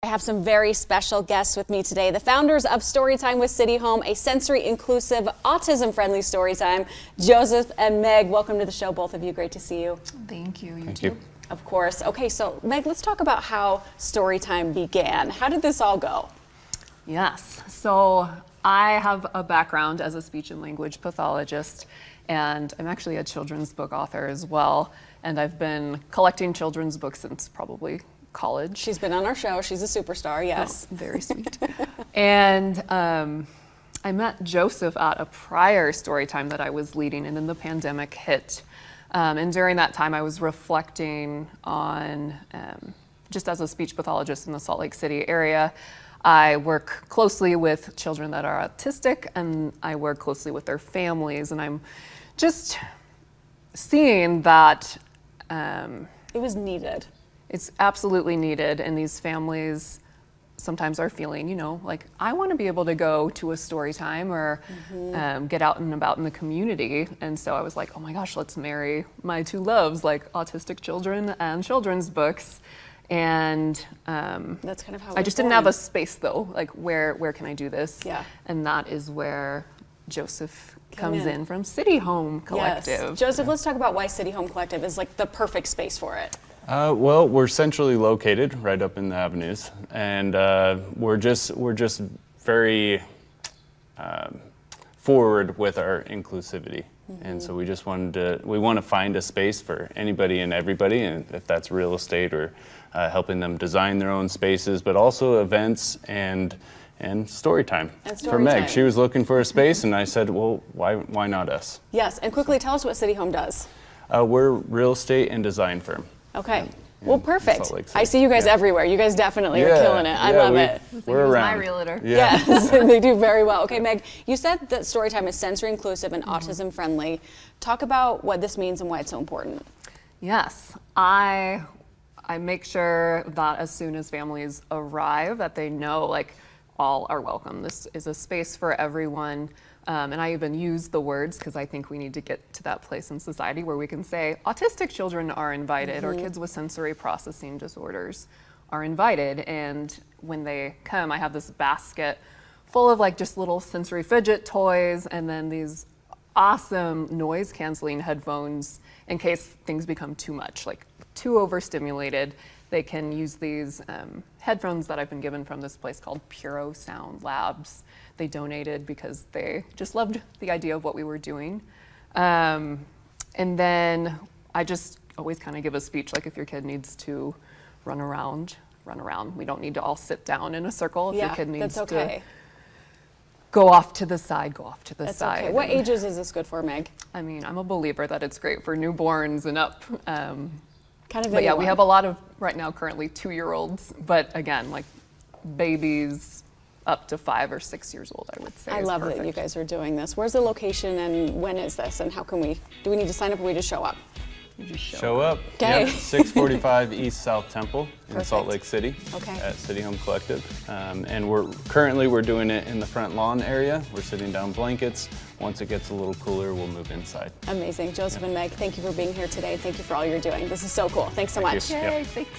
I have some very special guests with me today. The founders of Storytime with City Home, a sensory-inclusive, autism-friendly storytime. Joseph and Meg, welcome to the show, both of you. Great to see you. Thank you. Thank you. Of course. Okay, so Meg, let's talk about how Storytime began. How did this all go? Yes. So I have a background as a speech and language pathologist, and I'm actually a children's book author as well. And I've been collecting children's books since probably college. She's been on our show. She's a superstar, yes. Oh, very sweet. And I met Joseph at a prior story time that I was leading, and then the pandemic hit. And during that time, I was reflecting on, just as a speech pathologist in the Salt Lake City area, I work closely with children that are autistic, and I work closely with their families, and I'm just seeing that it was needed. It's absolutely needed, and these families sometimes are feeling, you know, like, I want to be able to go to a story time or get out and about in the community. And so I was like, oh my gosh, let's marry my two loves, like autistic children and children's books. And that's kind of how I just didn't have a space though, like where can I do this? Yeah. And that is where Joseph comes in from City Home Collective. Yes. Joseph, let's talk about why City Home Collective is like the perfect space for it. Well, we're centrally located right up in the avenues, and we're just very forward with our inclusivity. And so we just want to find a space for anybody and everybody, and if that's real estate or helping them design their own spaces, but also events and story time. For Meg, she was looking for a space, and I said, well, why not us? Yes, and quickly tell us what City Home does. We're a real estate and design firm. Okay. Well, perfect. I see you guys everywhere. You guys definitely are killing it. I love it. We're around. My realtor. Yeah. Yes, they do very well. Okay, Meg, you said that Storytime is sensory inclusive and autism friendly. Talk about what this means and why it's so important. Yes, I make sure that as soon as families arrive, that they know, like, all are welcome. This is a space for everyone. And I even use the words because I think we need to get to that place in society where we can say autistic children are invited or kids with sensory processing disorders are invited. And when they come, I have this basket full of like just little sensory fidget toys and then these awesome noise canceling headphones in case things become too much, like too overstimulated. They can use these headphones that I've been given from this place called Puro Sound Labs. They donated because they just loved the idea of what we were doing. And then I just always kind of give a speech, like if your kid needs to run around. We don't need to all sit down in a circle. If your kid needs to go off to the side, go off to the side. Okay. What ages is this good for, Meg? I mean, I'm a believer that it's great for newborns and up. But yeah, we have a lot of, right now, currently 2-year-olds, but again, like babies up to 5 or 6 years old, I would say. I love that you guys are doing this. Where's the location and when is this and how can do we need to sign up or we just show up? Show up. Okay. Yep, 645 East South Temple in Salt Lake City at City Home Collective. And we're doing it in the front lawn area. We're sitting down blankets. Once it gets a little cooler, we'll move inside. Amazing. Joseph and Meg, thank you for being here today. Thank you for all you're doing. This is so cool. Thanks so much. Yay, thanks.